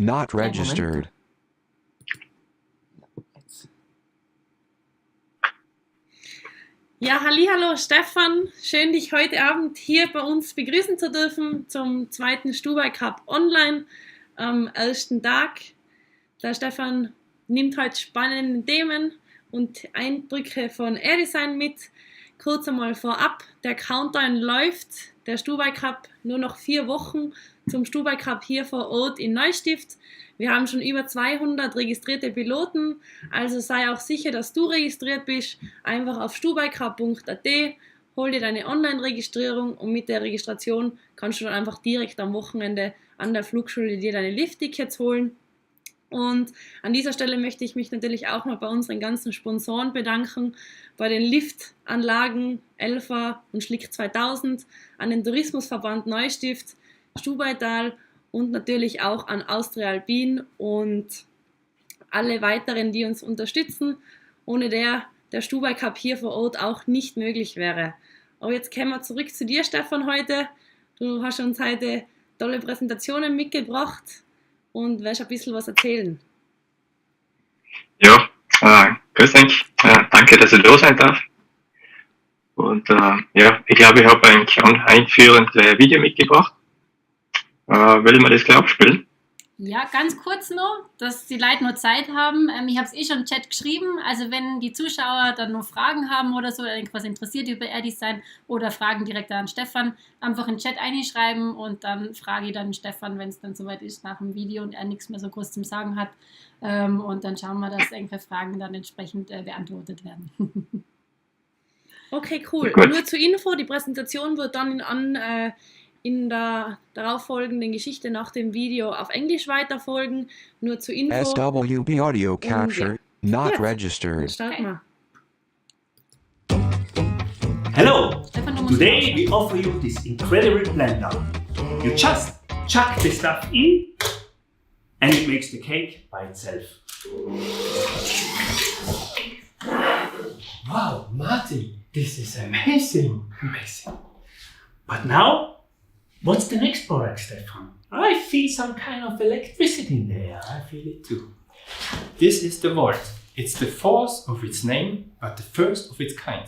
Not registered. Ja, hallihallo Stefan, schön dich heute Abend hier bei uns begrüßen zu dürfen zum zweiten Stubaicup online am ersten Tag. Der Stefan nimmt heute spannende Themen und Eindrücke von Airdesign mit. Kurz einmal vorab, der Countdown läuft, der Stubaicup, nur noch 4 Wochen zum Stubaicup hier vor Ort in Neustift. Wir haben schon über 200 registrierte Piloten, also sei auch sicher, dass du registriert bist. Einfach auf stubaicup.at, hol dir deine Online-Registrierung und mit der Registration kannst du dann einfach direkt am Wochenende an der Flugschule dir deine Lift-Tickets holen. Und an dieser Stelle möchte ich mich natürlich auch mal bei unseren ganzen Sponsoren bedanken, bei den Liftanlagen Elfa und Schlick 2000, an den Tourismusverband Neustift, Stubaital und natürlich auch an Austria Alpin und alle weiteren, die uns unterstützen, ohne der Stubaicup hier vor Ort auch nicht möglich wäre. Aber jetzt kommen wir zurück zu dir, Stefan, heute. Du hast uns heute tolle Präsentationen mitgebracht und willst ein bisschen was erzählen. Ja, grüß euch. Danke, dass ich da sein darf. Und ja, ich glaube, ich habe ein einführendes Video mitgebracht. Will man das gleich abspielen? Ja, ganz kurz noch, dass die Leute noch Zeit haben. Ich habe es schon im Chat geschrieben. Also wenn die Zuschauer dann noch Fragen haben oder so, irgendwas interessiert über Airdesign oder Fragen direkt an Stefan, einfach in den Chat einschreiben und dann frage ich dann Stefan, wenn es dann soweit ist nach dem Video und er nichts mehr so groß zum Sagen hat. Und dann schauen wir, dass irgendwelche Fragen dann entsprechend beantwortet werden. Okay, cool. Gut. Nur zur Info, die Präsentation wird dann in der darauffolgenden Geschichte nach dem Video auf Englisch weiterfolgen. Nur zur Info. SWB audio capture, not Jetzt registered. starten wir. Hello! Stefan, du musst Today we offer you this incredible blender. You just chuck the stuff in and it makes the cake by itself. Wow, Martin, this is amazing. Amazing. But now, what's the next product, Stefan? I feel some kind of electricity in the air. I feel it too. This is the Volt. It's the fourth of its name, but the first of its kind.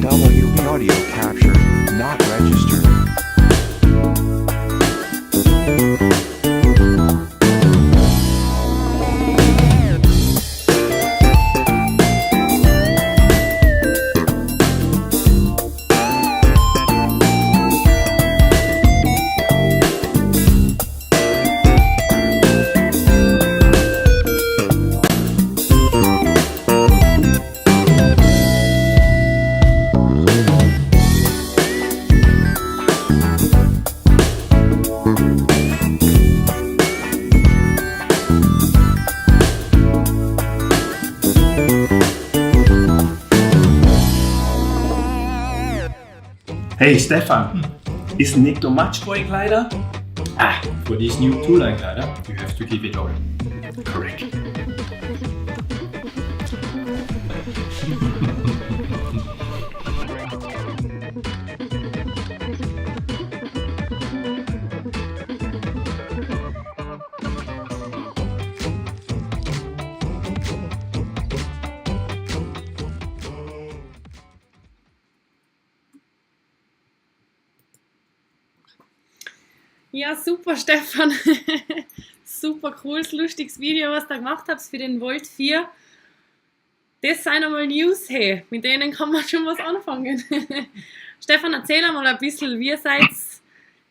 SWB audio capture, not registered. Hey Stefan, is Nick too much for a glider? For this new two-line glider, you have to give it all. Correct. Ja, super, Stefan. Super cooles, lustiges Video, was du gemacht hast für den Volt 4. Das sind einmal News, hey, mit denen kann man schon was anfangen. Stefan, erzähl einmal ein bisschen, wie seid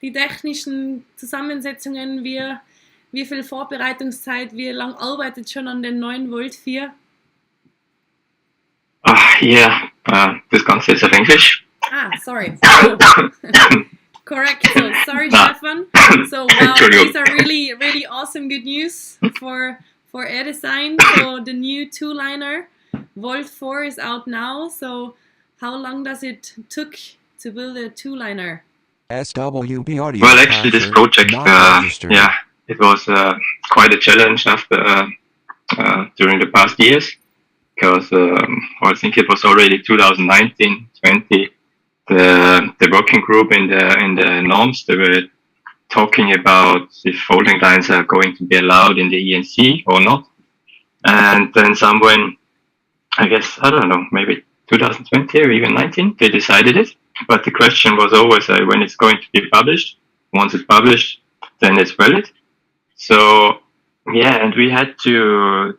die technischen Zusammensetzungen, wie viel Vorbereitungszeit, wie lange arbeitet schon an den neuen Volt 4? Das Ganze ist auf Englisch. Sorry. So, correct. So, sorry, Stefan. So, wow, these are really, really awesome good news for Airdesign. So, the new two-liner, Volt 4 is out now. So, how long does it took to build a two-liner? SWB audio Well, actually, this capture project, not registered. it was quite a challenge after during the past years, because I think it was already 2019, 20. The working group in the norms, they were talking about if folding lines are going to be allowed in the ENC or not, and then someone, I guess, I don't know, maybe 2020 or even 19, they decided it. But the question was always when it's going to be published. Once it's published, then it's valid. So and we had to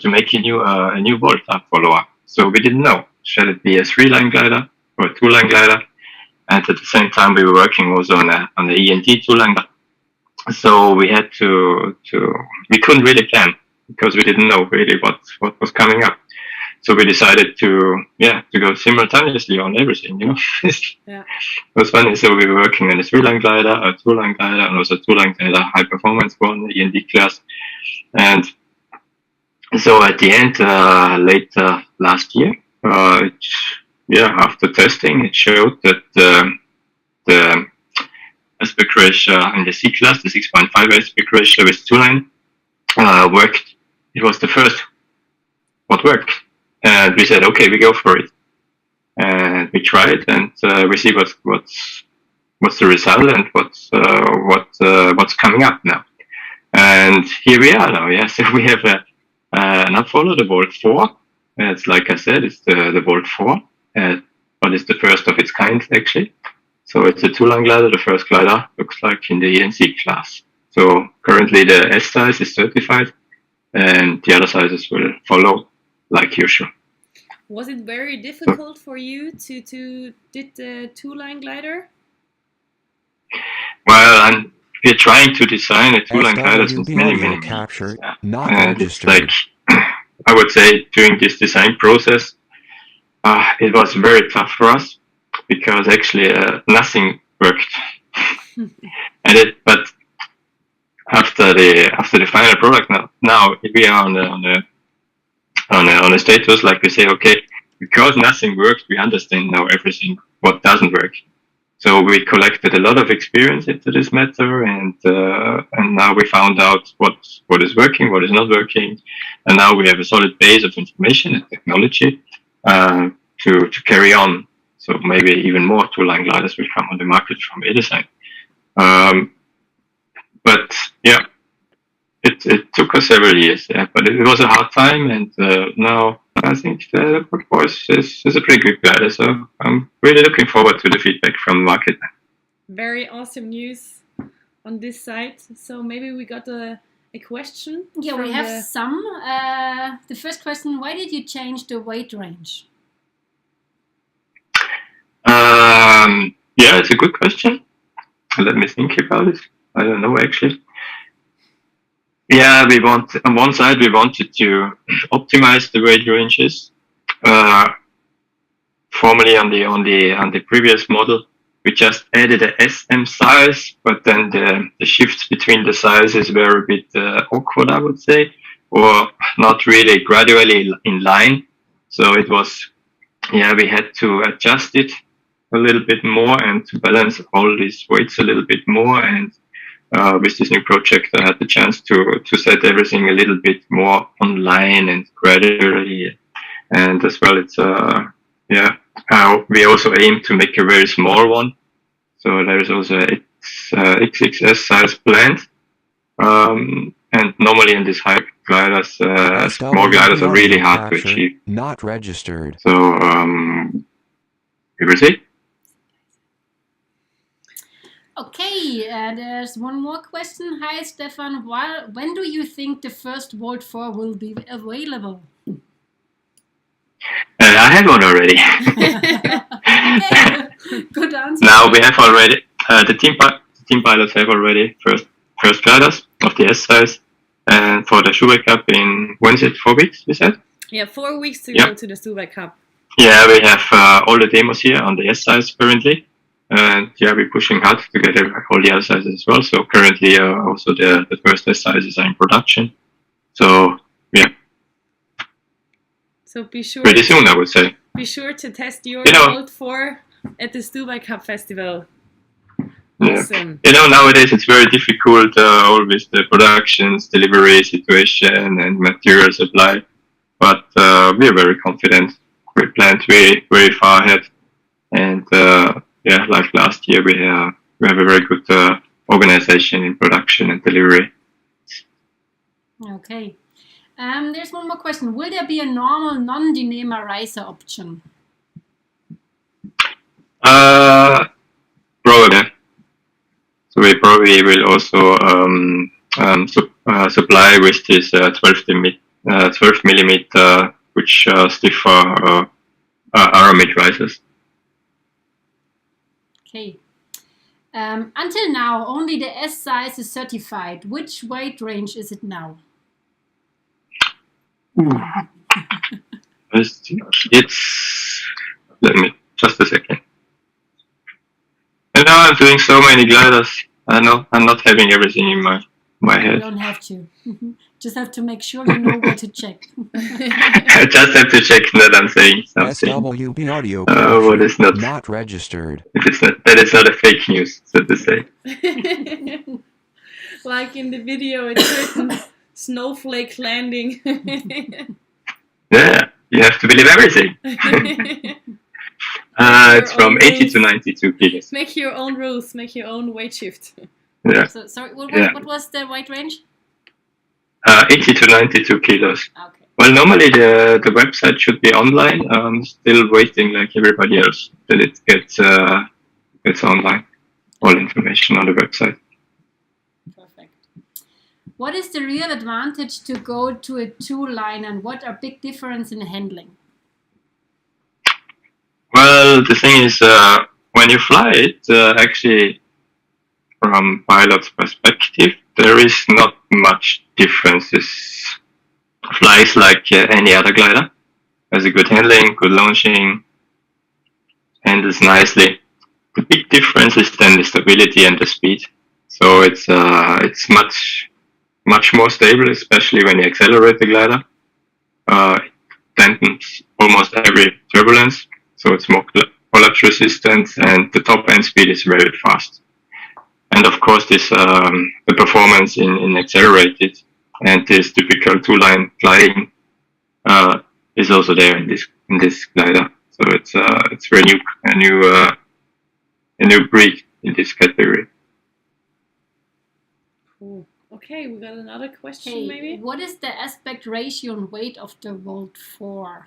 make a new Volt follow-up. So we didn't know, shall it be a 3-line glider or a 2-line glider? And at the same time, we were working also on the ENT 2-line glider. So we had we couldn't really plan because we didn't know really what was coming up. So we decided to go simultaneously on everything, Yeah. It was funny. So we were working on a 3-line glider, a 2-line glider, and also a 2-line glider high performance one, the END class. And so at the end, later last year, after testing, it showed that the aspect ratio in the C class, the 6.5 aspect ratio with 2-line, worked. It was the first what worked. And we said, okay, we go for it. And we tried, and we see what's the result and what's coming up now. And here we are now. Yeah, so we have now follow the Volt 4. It's like I said, it's the Volt 4, but it's the first of its kind actually. So it's a 2-line glider. The first glider looks like in the ENC class. So currently the S size is certified, and the other sizes will follow like usual. Was it very difficult for you to did the 2-line glider? Well, we're trying to design a 2-line glider since SWB many audio years. capture not And it's registered. like, I would say during this design process, it was very tough for us because actually nothing worked. But after the final product now we are on a status like we say, okay, because nothing works, we understand now everything what doesn't work. So we collected a lot of experience into this matter, and now we found out what is working, what is not working, and now we have a solid base of information and technology to carry on. So maybe even more 2-line gliders will come on the market from Airdesign. But it took us several years, but it was a hard time, and now I think the voice is a pretty good glider. So I'm really looking forward to the feedback from the market. Very awesome news on this side. So maybe we got a question. Yeah, we have some. The first question, why did you change the weight range? It's a good question. Let me think about it. I don't know actually. Yeah, on one side we wanted to optimize the weight ranges. Formerly on the previous model, we just added a SM size, but then the shifts between the sizes were a bit awkward, I would say, or not really gradually in line. So it was, we had to adjust it a little bit more and to balance all these weights a little bit more. And with this new project, I had the chance to set everything a little bit more online and gradually. And as well, it's we also aim to make a very small one. So there is also a XXS size planned. And normally in these high gliders, small gliders are really hard to achieve. Not registered. So we will see. Okay, there's one more question. Hi, Stefan. When do you think the first Volt 4 will be available? I had one already. Okay, good answer. Now we have already the team pilots have already first gliders of the S size, and for the Stubaicup in when is it 4 weeks? We said. Yeah, 4 weeks to Yeah. go to the Stubaicup. Yeah, we have all the demos here on the S size currently, and yeah, we're pushing hard to get all the other sizes as well. So currently, also the first S sizes are in production. So yeah, So be sure pretty soon, I would say. be sure to test your You know- Volt 4 at the Stubaicup Festival. Yeah. Awesome. You know, nowadays it's very difficult, always the productions, delivery situation, and material supply. But we are very confident. We planned very far ahead, and yeah, like last year, we have a very good organization in production and delivery. Okay. There's one more question. Will there be a normal non-denemerizer option? Probably. So we probably will also supply with this 12 millimeter, which stiffer aramid risers. Okay. Until now, only the S size is certified. Which weight range is it now? It's let me just a second. You know, I'm doing so many gliders. I know I'm not having everything in my You head. don't have to. Just have to make sure you know where to check. I just have to check that I'm saying something. SWB audio What is capture not? not registered. If it's not, then it's not a fake news, so to say. Like in the video, it's certain snowflake landing. Yeah, you have to believe everything. It's from own 80 to rules. 92 kilos. Make your own rules, make your own weight shift. Yeah, So, sorry, Yeah. what was the weight range? 80 to 92 kilos. Okay. Well, normally the website should be online. I'm still waiting, like everybody else, till it gets online. All information on the website. Perfect. What is the real advantage to go to a two-line, and what are big difference in handling? Well, the thing is, when you fly it, actually, from pilot's perspective, there is not much difference. It flies like any other glider. Has a good handling, good launching, handles nicely. The big difference is then the stability and the speed. So it's much more stable, especially when you accelerate the glider. It dampens almost every turbulence, so it's more collapse resistant, and the top end speed is very fast. And of course, this the performance in accelerated and this typical two-line gliding is also there in this glider. So it's very a new breed in this category. Cool. Okay, we got another question Okay, maybe? what is the aspect ratio and weight of the Volt 4?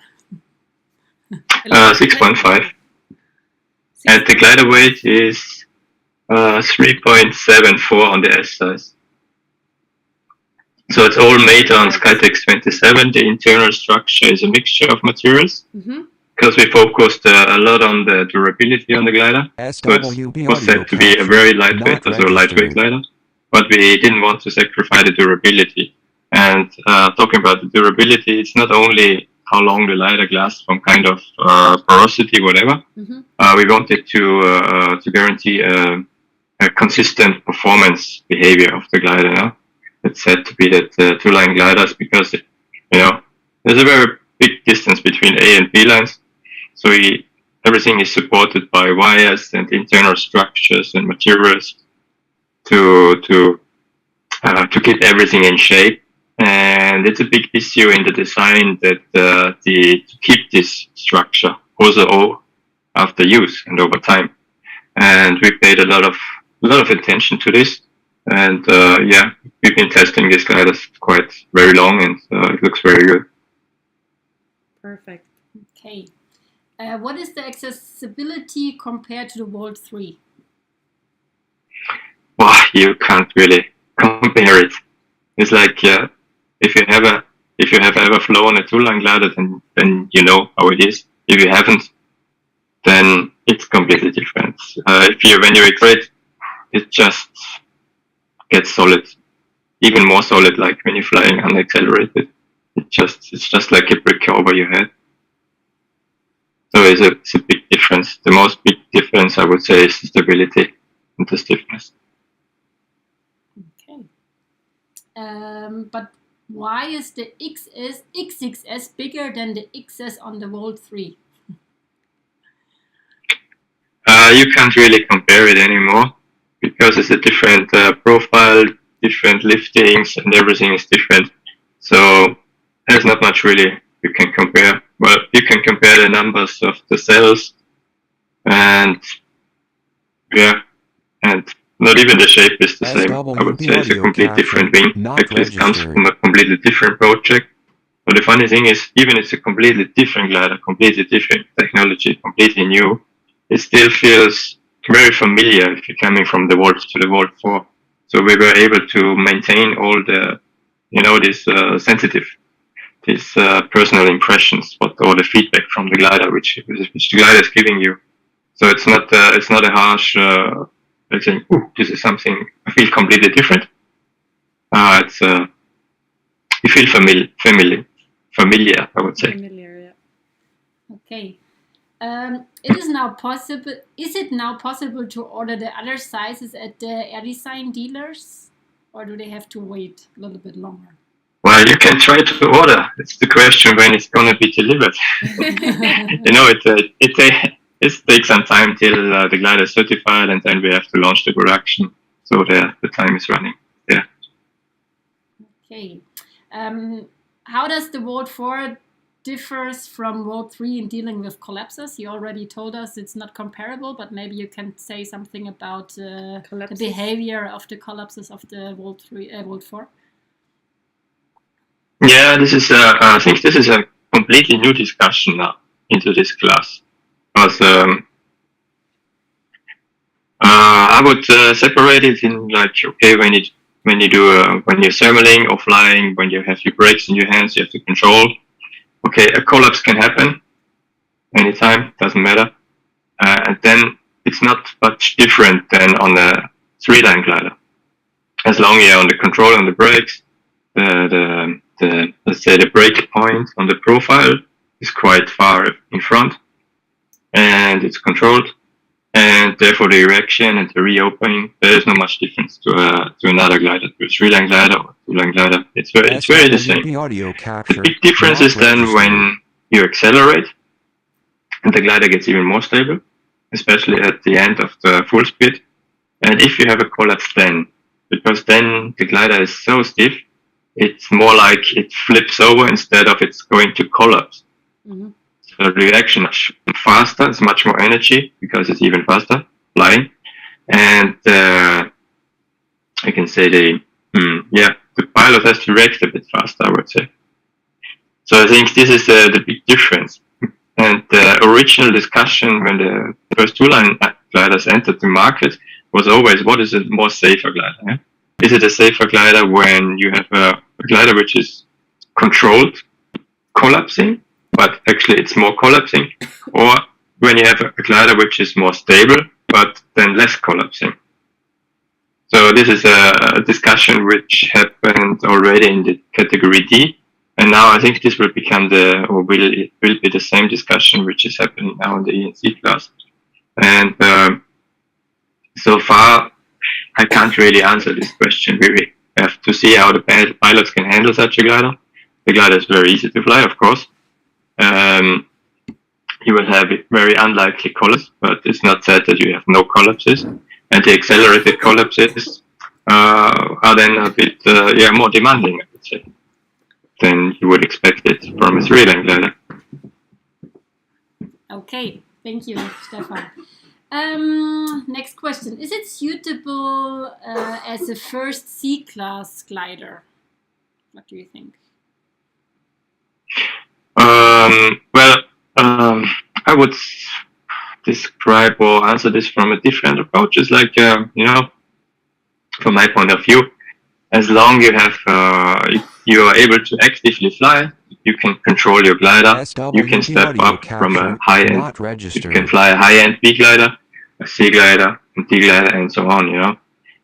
6.5, and the glider weight is 3.74 on the S size. So it's all made on Skytex 27. The internal structure is a mixture of materials Mm-hmm. because we focused a lot on the durability on the glider. So it SWB was audio said to be a capture very lightweight, not also a lightweight registered. glider, but we didn't want to sacrifice the durability. And talking about the durability, it's not only how long the glider lasts from kind of porosity, whatever. Mm-hmm. We wanted to guarantee a consistent performance behavior of the glider. No? It's said to be that two-line gliders, because there's a very big distance between A and B lines, so everything is supported by wires and internal structures and materials to keep everything in shape. And it's a big issue in the design that to keep this structure also after use and over time. And we paid a lot of attention to this. And yeah, we've been testing these gliders quite very long, and it looks very good. Perfect. Okay. What is the accessibility compared to the Volt 3? you can't really compare it. It's like if you have ever flown a two-line glider, then you know how it is. If you haven't, then it's completely different. When you iterate, it just gets solid, even more solid. Like when you're flying unaccelerated, it's just like a brick over your head. So it's a big difference. The most big difference, I would say, is the stability and the stiffness. Okay. But why is the XXS bigger than the XS on the Volt 3? You can't really compare it anymore because it's a different profile, different liftings, and everything is different. So there's not much really you can compare. Well, you can compare the numbers of the cells, and and not even the shape is the same. I would say it's a complete different wing. Actually, it comes from a completely different project. But the funny thing is, even it's a completely different glider, completely different technology, completely new, it still feels very familiar if you're coming from the Volt to the Volt 4. So we were able to maintain all the, these sensitive, these personal impressions, all the feedback from the glider, which the glider is giving you. So it's not a harsh, like saying, "Ooh, this is something I feel completely different." You feel familiar, I would say. Familiar, yeah. Okay. Is it now possible to order the other sizes at the Airdesign dealers, or do they have to wait a little bit longer? Well, you can try to order. It's the question when it's going to be delivered. It takes some time till the glider is certified, and then we have to launch the production. So the time is running. Yeah. Okay. How does the Volt 4 differs from Volt 3 in dealing with collapses? You already told us it's not comparable, but maybe you can say something about the behavior of the collapses of the Volt 4. Yeah, I think this is a completely new discussion now into this class. Because I would separate it in like, okay, when you're thermaling or flying, when you have your brakes in your hands, you have to control. Okay, a collapse can happen anytime, doesn't matter. And then it's not much different than on a three-line glider. As long as you're on the control on the brakes, let's say the brake point on the profile is quite far in front, and it's controlled, and therefore the erection and the reopening, there is not much difference to another glider, to a three-line glider or two-line glider. It's very the same. The big difference is then when you accelerate, and the glider gets even more stable, especially at the end of the full speed. And if you have a collapse then, because then the glider is so stiff, it's more like it flips over instead of it's going to collapse. Mm-hmm. So the reaction is faster, it's much more energy because it's even faster flying. And I can say the pilot has to react a bit faster, I would say. So I think this is the big difference. And the original discussion when the first two-line gliders entered the market was always, what is a more safer glider? Yeah? Is it a safer glider when you have a glider which is controlled collapsing, but actually it's more collapsing, or when you have a glider which is more stable, but then less collapsing? So this is a discussion which happened already in the category D, and now I think this will become will be the same discussion which is happening now in the E and C class. And so far, I can't really answer this question. We have to see how the pilots can handle such a glider. The glider is very easy to fly, of course. You will have very unlikely collapse, but it's not said that you have no collapses. And the accelerated collapses are then a bit more demanding, I would say, than you would expect it from a three-line glider. Okay, thank you, Stefan. Next question. Is it suitable as a first C-class glider? What do you think? I would describe or answer this from a different approach. It's like, from my point of view, as long you have you are able to actively fly, you can control your glider. You can SWB step audio up from a capture high end. not You registered. can fly a high end B glider, a C glider, a D glider, and so on.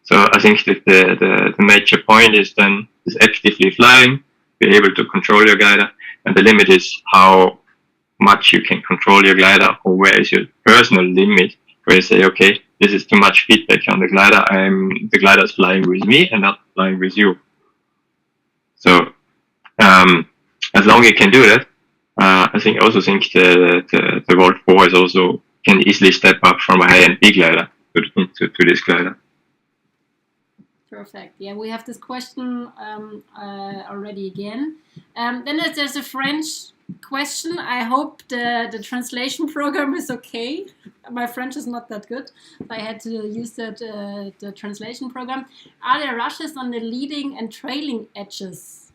So I think that the major point is then is actively flying, be able to control your glider, and the limit is how much you can control your glider, or where is your personal limit, where you say, okay, this is too much feedback on the glider. The glider is flying with me and not flying with you. So as long as you can do that, I also think the Volt 4 is also can easily step up from a high-end B glider to this glider. Perfect. Yeah, we have this question already again. Then there's a French question. I hope the translation program is okay. My French is not that good. I had to use the translation program. Are there rushes on the leading and trailing edges?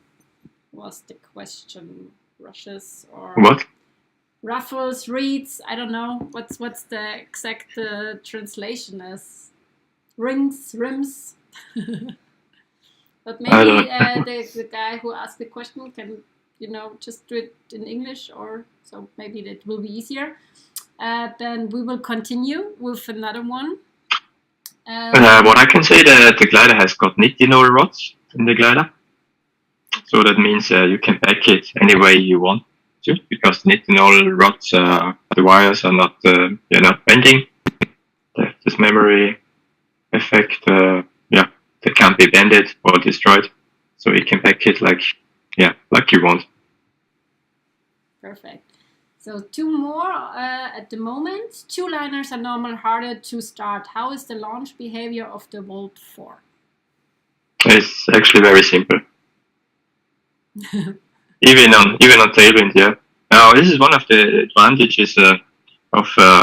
Was the question. Rushes or what? Ruffles, reeds, I don't know. What's the exact translation as? Rings, rims? But maybe the guy who asked the question can, just do it in English, or so maybe that will be easier. Then we will continue with another one. What I can say that the glider has got nitinol rods in the glider. So that means you can pack it any way you want to, because nitinol rods, the wires are not bending. This memory effect, they can't be bended or destroyed. So you can pack it like you want. Perfect. So 2 more at the moment. 2 liners are normal harder to start. How is the launch behavior of the Volt 4? It's actually very simple. even on tailwind, yeah. Now this is one of the advantages of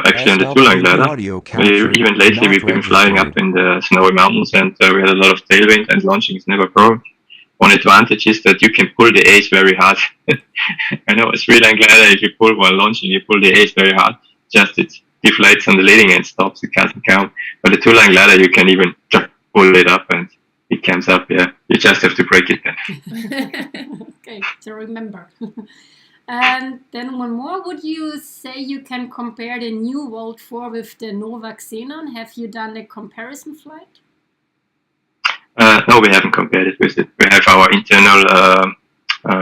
actually on the two-line glider. Even lately we've been flying up in the snowy mountains, and we had a lot of tailwind, and launching is never problem. One advantage is that you can pull the A's very hard. I know a three-line glider, if you pull while launching, you pull the A's very hard. Just it deflates on the leading and stops. It doesn't count. But the two-line glider, you can even pull it up and it comes up. Yeah, you just have to break it then. Okay, to remember. And then one more. Would you say you can compare the new Volt 4 with the Nova Xenon? Have you done a comparison flight? No, we haven't compared it with it. We have our internal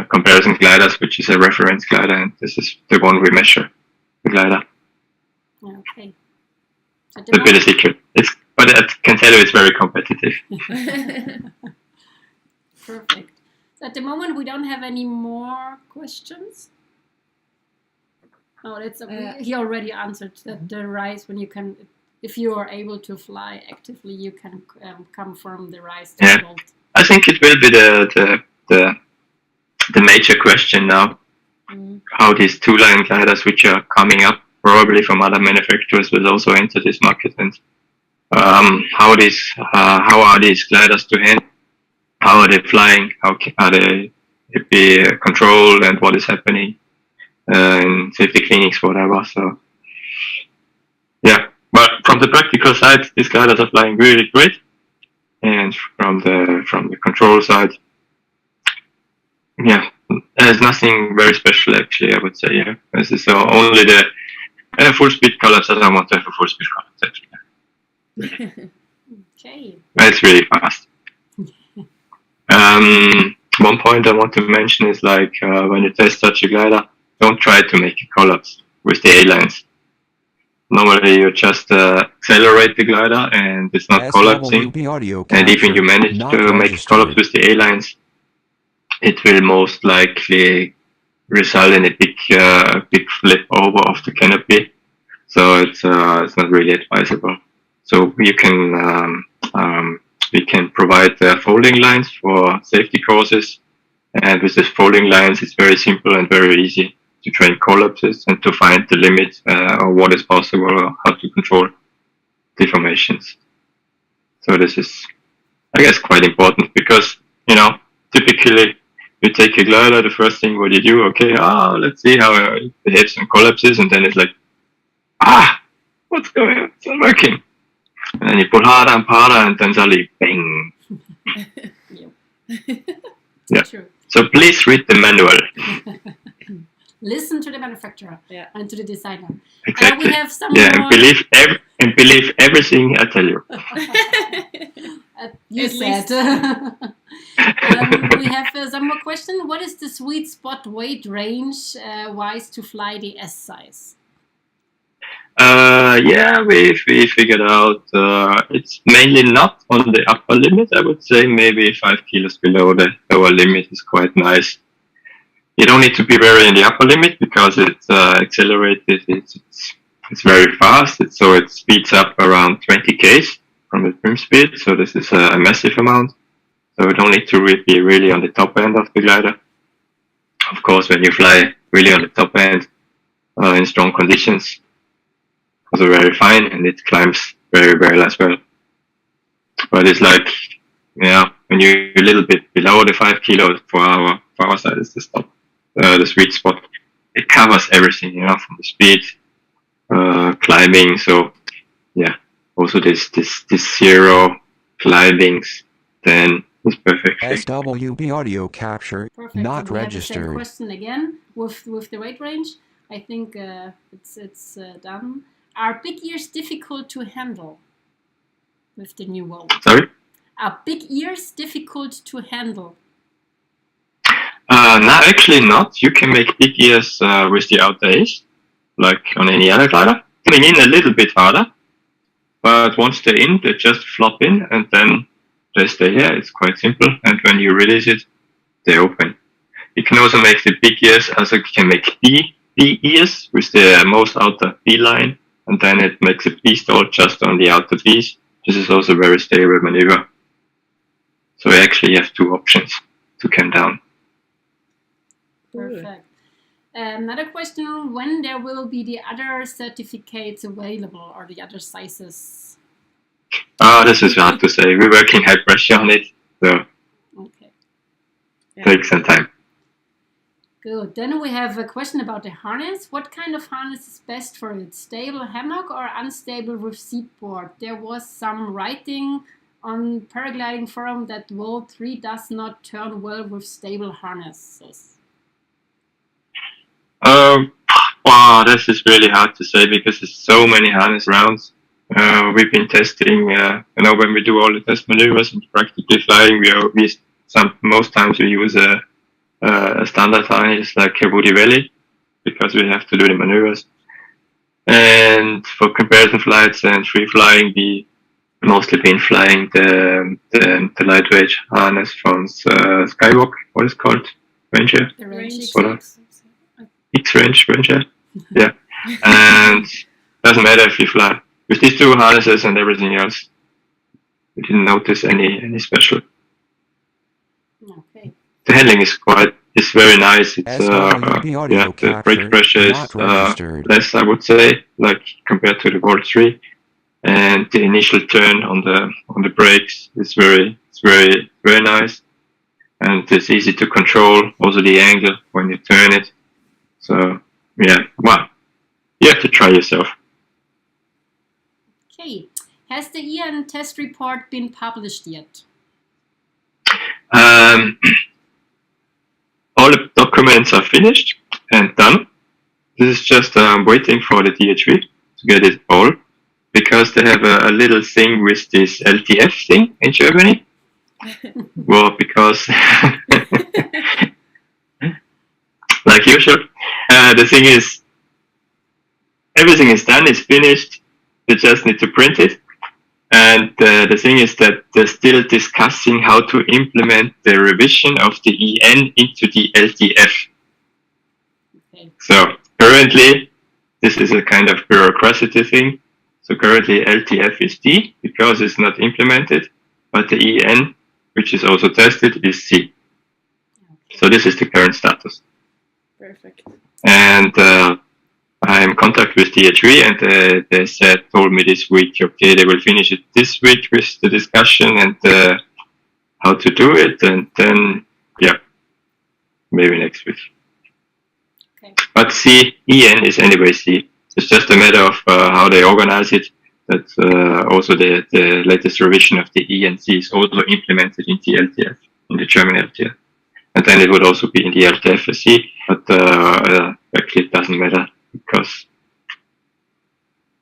comparison gliders, which is a reference glider, and this is the one we measure the glider. Okay. So a bit of secret. But I can tell you it's very competitive. Perfect. So at the moment we don't have any more questions. Oh, that's he already answered that the rise when you can. If you are able to fly actively, you can come from the rise to the Volt. I think it will be the major question now. How these two-line gliders, which are coming up probably from other manufacturers, will also enter this market, and how are these gliders to handle? How are they flying? How are they be controlled, and what is happening in safety clinics, whatever. So yeah. But from the practical side, these gliders are flying really great, and from the control side, yeah, there's nothing very special actually. I would say, yeah, this is only the full speed collapse. I don't want to have a full speed collapse actually. Okay. It's really fast. One point I want to mention is like when you test such a glider, don't try to make a collapse with the A-lines. Normally you just accelerate the glider and it's not collapsing, and even you manage to make a collapse with the A-lines, it will most likely result in a big flip over of the canopy, so it's not really advisable. So we can provide folding lines for safety courses, and with these folding lines it's very simple and very easy to train collapses and to find the limit of what is possible or how to control deformations. So this is, I guess, quite important because, typically you take a glider, the first thing what you do, okay, let's see how it behaves in collapses, and then it's like, what's going on? It's not working. And then you pull harder and harder, and then suddenly, bang. Yeah. True. So please read the manual. Listen to the manufacturer Yeah. and to the designer. Exactly. We have some Yeah, more. and believe everything I tell you. You At said. least. We have some more question. What is the sweet spot weight range wise to fly the S size? Yeah, we figured out it's mainly not on the upper limit. I would say maybe 5 kilos below the lower limit is quite nice. You don't need to be very in the upper limit because it's accelerated. It's very fast. So it speeds up around 20 k's from the trim speed. So this is a massive amount. So you don't need to be really on the top end of the glider. Of course, when you fly really on the top end in strong conditions, also very fine, and it climbs very well as well. But it's like, yeah, when you're a little bit below the 5 kilos for our side is the sweet spot. It covers everything, from the speed, climbing. So yeah, also this zero climbings, then it's perfect. SWB audio capture Perfect. not And we have the same registered. question again with the weight range. I think it's done. Are big ears difficult to handle with the new one? Sorry? Are big ears difficult to handle? No, actually not. You can make big ears with the outer edge, like on any other glider. Coming in a little bit harder, but once they're in, they just flop in and then they stay here. It's quite simple. And when you release it, they open. You can also make the big ears, also you can make B ears with the most outer B line, and then it makes a B stall just on the outer B's. This is also a very stable maneuver. So you actually have two options to come down. Perfect. Another question, when there will be the other certificates available or the other sizes? This is hard to say. We're working high pressure on it, so Okay, takes some time. good. Then we have a question about the harness. What kind of harness is best for it? Stable hammock or unstable with seat board? There was some writing on paragliding forum that World 3 does not turn well with stable harnesses. Wow, this is really hard to say because there's so many harness rounds. We've been testing, when we do all the test maneuvers and practically flying, most times we use a standard harness like a Woody Valley because we have to do the maneuvers. And for comparative flights and free flying, we mostly been flying the lightweight harness from Skywalk, what is it called? Ranger? The range X-Range Ranger. Yeah. And doesn't matter if you fly. With these two harnesses and everything else, we didn't notice any special. Okay. The handling is very nice. It's SWB audio the brake capture pressure not is registered. less, I would say, like compared to the World 3. And the initial turn on the brakes is very nice, and it's easy to control. Also the angle when you turn it. So yeah, well, you have to try yourself. Okay. Has the Ian test report been published yet? All the documents are finished and done. This is just waiting for the DHV to get it all, because they have a little thing with this LTF thing in Germany. Well, because like usual, the thing is, everything is done, it's finished. They just need to print it. And the thing is that they're still discussing how to implement the revision of the EN into the LTF. Okay. So currently, this is a kind of bureaucracy thing. So currently LTF is D because it's not implemented, but the EN, which is also tested, is C. So this is the current status. Perfect. And I'm in contact with DHV, and they told me this week, okay, they will finish it this week with the discussion and how to do it, and then, yeah, maybe next week. Okay. But C, EN is anyway C. It's just a matter of how they organize it. That's also the latest revision of the ENC is also implemented in the LTF, in the German LTF. And then it would also be in the LTFSC, but actually it doesn't matter because.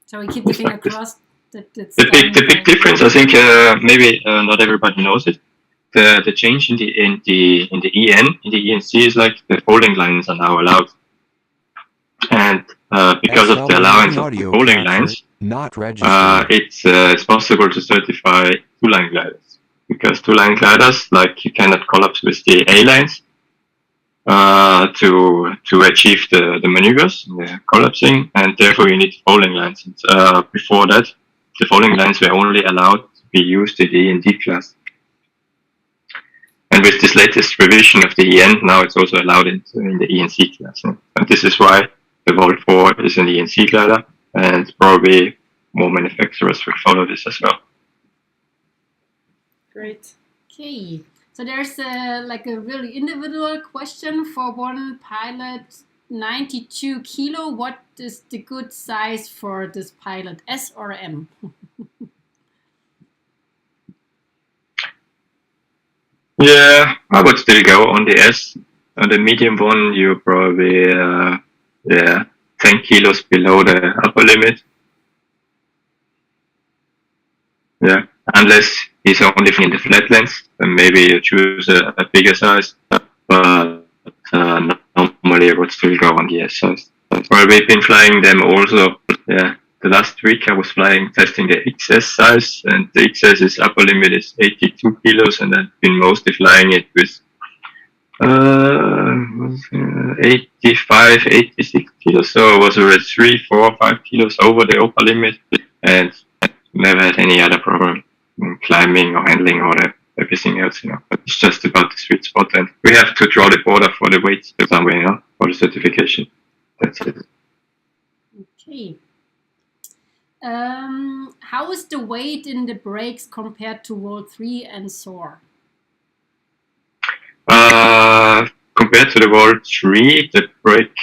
So we keep the finger crossed that it's The big difference, I think, maybe not everybody knows it. The change in the ENC is like the folding lines are now allowed, and because of the allowance of the folding lines, not registered. it's possible to certify two-line gliders, because two-line gliders, like, you cannot collapse with the A lines to achieve the maneuvers, the collapsing, and therefore you need folding lines. And, before that, the folding lines were only allowed to be used in the END class. And with this latest revision of the EN, now it's also allowed in the ENC class. And this is why the Volt 4 is an ENC glider, and probably more manufacturers will follow this as well. Great. Okay. So there's like a really individual question for one pilot, 92 kilo. What is the good size for this pilot, S or M? Yeah, I would still go on the S. On the medium one, you're probably 10 kilos below the upper limit. Yeah, unless he's only in the flatlands, then maybe you choose a bigger size. But normally I would still go on the S size. Well, we've been flying them also. Yeah, the last week I was testing the XS size, and the XS is upper limit is 82 kilos, and I've been mostly flying it with 85, 86 kilos. So I was already 3, 4, 5 kilos over the upper limit, and never had any other problem in climbing or handling or everything else. It's just about the sweet spot, and we have to draw the border for the weights somewhere, for the certification. That's it. Okay. How is the weight in the brakes compared to Volt 3 and SOAR? Compared to the Volt 3, the brake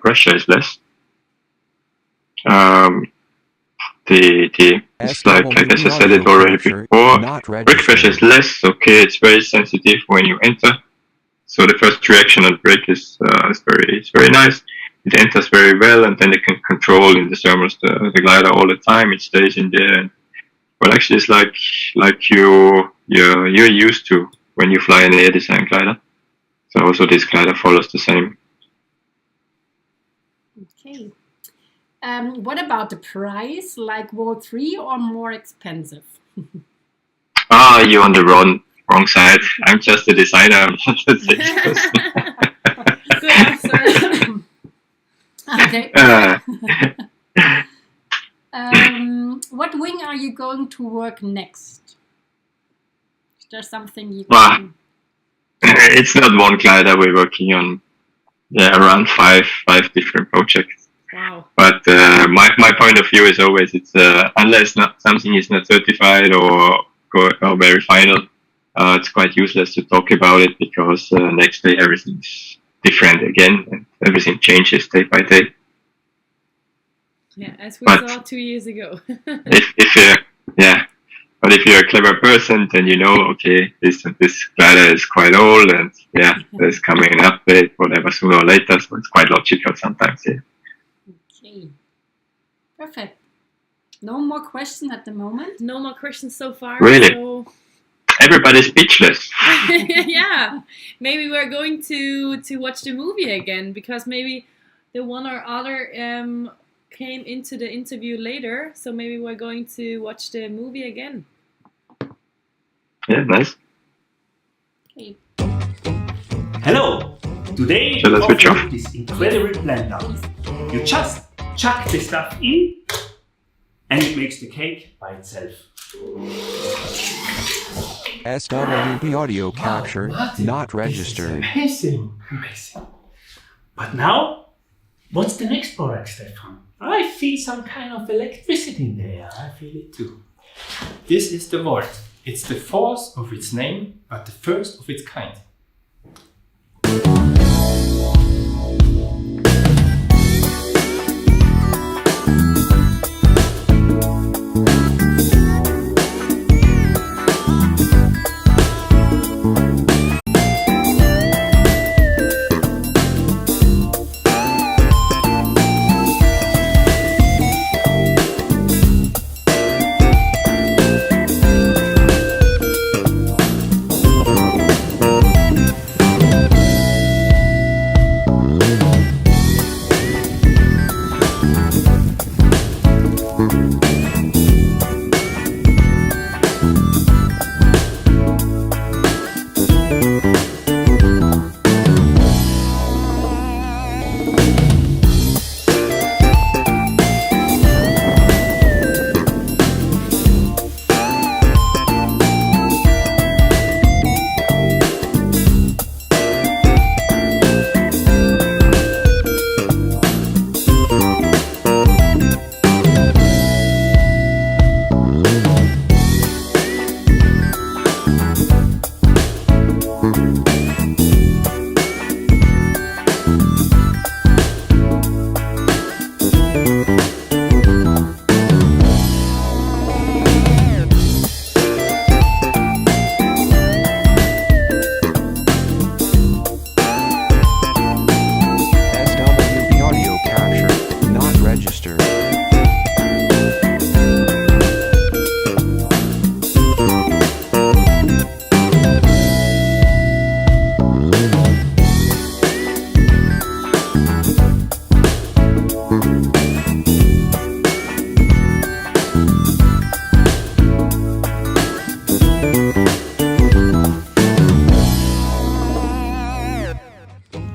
pressure is less. It's like, I guess I said it already before, brake pressure is less. Okay, it's very sensitive when you enter. So the first reaction on brake is very nice. It enters very well, and then you can control in the thermals the glider all the time. It stays in there. And, well, actually, it's like you're used to when you fly an Airdesign glider. So also this glider follows the same. Okay. What about the price? Like Volt 3 or more expensive? You're on the wrong side. I'm just a designer. I'm not a salesperson. Good answer. Okay. What wing are you going to work next? Is there something you can... It's not one glider we're working on. Yeah, around five different projects. Wow. But my point of view is always it's unless something is not certified or very final, it's quite useless to talk about it, because next day everything's different again, and everything changes day by day. Yeah, as we saw 2 years ago. But if you're a clever person, then you know, okay, this glider is quite old, and there's coming an update, whatever, sooner or later. So it's quite logical sometimes. Yeah. Okay, perfect. No more questions at the moment. No more questions so far. Really? So... Everybody's speechless. Yeah, maybe we're going to watch the movie again, because maybe the one or other came into the interview later, so maybe we're going to watch the movie again. Yeah, nice. Okay. Hello! Today Shall I we switch offer off? this incredible blender. You just chuck the stuff in, and it makes the cake by itself. SWB audio capture Martin, not registered. This is amazing. But now, what's the next product, Stefan? I feel some kind of electricity in the air. I feel it too. This is the Volt. It's the fourth of its name, but the first of its kind.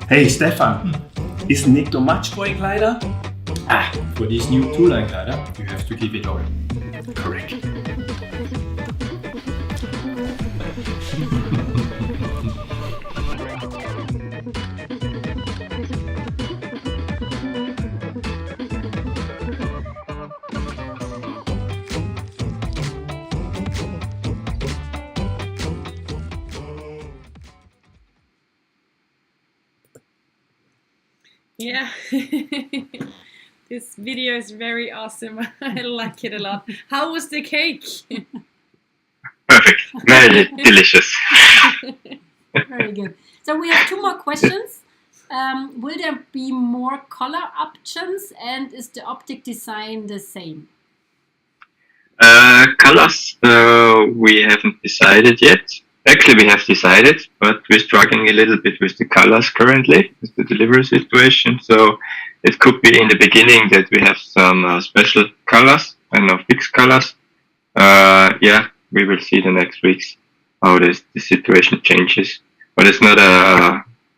Hey Stefan, is nicht too much for a glider? For this new two-line glider, you have to give it all. Correct. Yeah. This video is very awesome. I like it a lot. How was the cake? Perfect. Very delicious. Very good. So we have two more questions. Will there be more color options, and is the optic design the same? Colors, we haven't decided yet. Actually, we have decided, but we're struggling a little bit with the colors currently, with the delivery situation. So it could be in the beginning that we have some special colors and no fixed colors. Yeah, we will see the next weeks how the situation changes. But it's not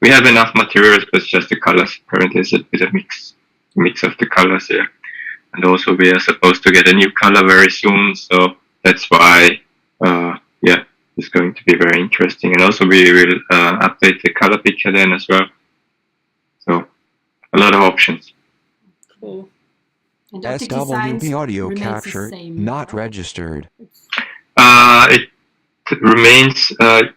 we have enough materials, but it's just the colors. Currently, it's a bit of mix of the colors here. And also, we are supposed to get a new color very soon, so that's why, yeah, it's going to be very interesting. And also, we will update the color picture then as well. So, a lot of options. Cool. And optic designs SWB audio remains the capture same. not registered. It remains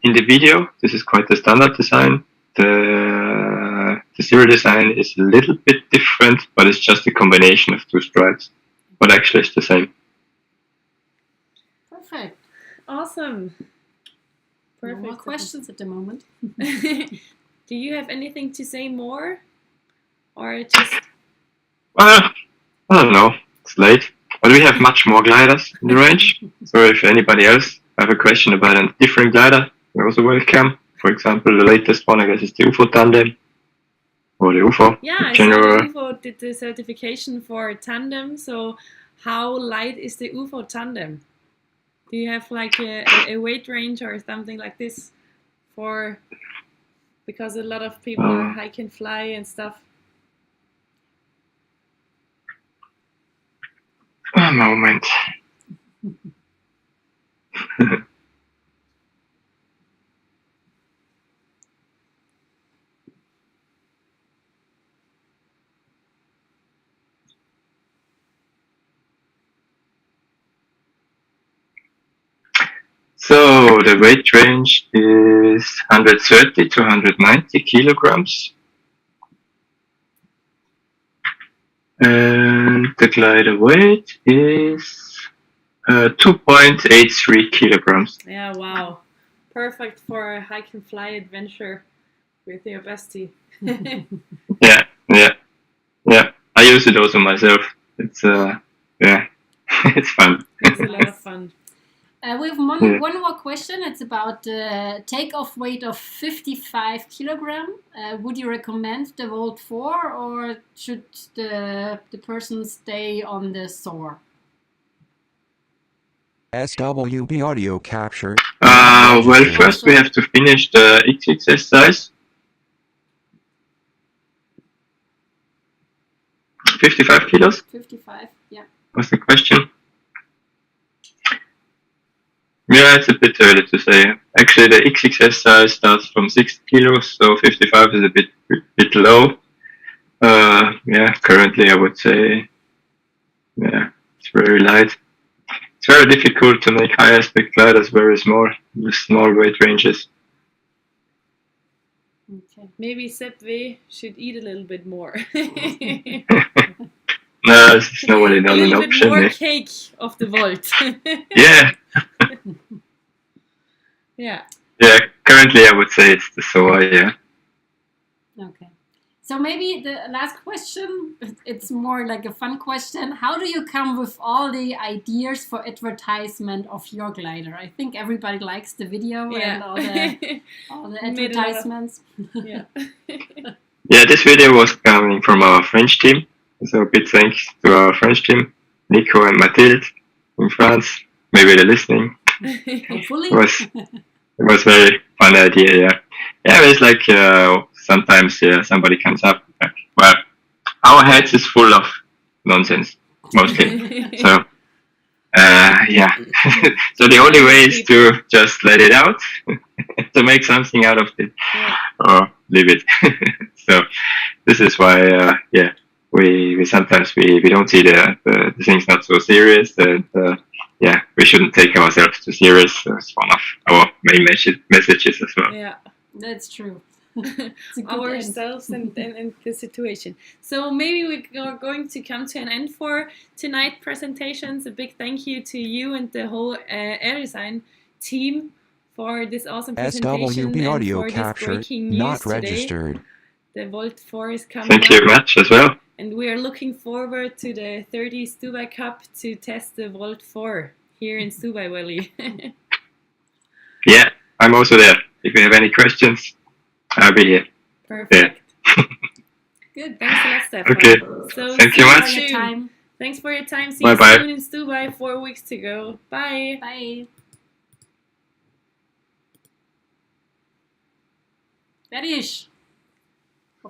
in the video. This is quite the standard design. The serial design is a little bit different, but it's just a combination of two stripes. But actually, it's the same. Perfect. Awesome. No Perfect. more questions at the moment. Do you have anything to say more? Or just... Well, I don't know. It's late. But we have much more gliders in the range. So if anybody else have a question about a different glider, you're also welcome. For example, the latest one, I guess, is the UFO tandem. Or the UFO. Yeah, I general. saw UFO did the certification for tandem. So how light is the UFO tandem? Do you have like a weight range or something like this for, because a lot of people are hike and fly and stuff? A moment. So the weight range is 130 to 190 kilograms. And the glider weight is 2.83 kilograms. Yeah, wow. Perfect for a hike and fly adventure with your bestie. Yeah. I use it also myself. It's yeah, it's fun. It's a lot of fun. We have one more question. It's about the takeoff weight of 55 kilogram. Would you recommend the Volt 4, or should the person stay on the SOAR? SWB audio capture. Well, first we have to finish the XXS size. 55 kilos 55, yeah. was the question. Yeah, it's a bit early to say. Actually, the XXS size starts from 60 kilos, so 55 is a bit low. Yeah, currently I would say, yeah, it's very light. It's very difficult to make high aspect gliders very small, with small weight ranges. Okay. Maybe Sepp V should eat a little bit more. No, it's not really not a an little bit option. more Yeah. cake of the Volt. Yeah. Yeah. Yeah, currently I would say it's the SOA, yeah. Okay. So maybe the last question, it's more like a fun question. How do you come with all the ideas for advertisement of your glider? I think everybody likes the video and all the advertisements. Yeah. Yeah, this video was coming from our French team. So a big thanks to our French team, Nico and Mathilde in France. Maybe they're listening. Hopefully. It was very fun idea, yeah. Yeah, it's like sometimes somebody comes up like, well, our heads is full of nonsense mostly. So yeah, so the only way is to just let it out, to make something out of it, or leave it. So this is why, yeah, we sometimes we don't see the things not so serious, and yeah, we shouldn't take ourselves too serious. It's one of our main messages as well. Yeah, That's true. ourselves and the situation. So maybe we are going to come to an end for tonight presentations. A big thank you to you and the whole Airdesign team for this awesome presentation SWB and audio for this capture breaking news not today. registered. The Volt 4 is coming Thank you up, very much as well. and we are looking forward to the 30 Stubaicup to test the Volt 4 here in Stubaicup. Yeah, I'm also there. If you have any questions, I'll be here. Perfect. Good. Thanks a lot, Stefan. Okay. So Thank you see much. soon. Time. Thanks for your time. See Bye-bye. you soon in Stubai. 4 weeks to go. Bye. Bye. Fertig.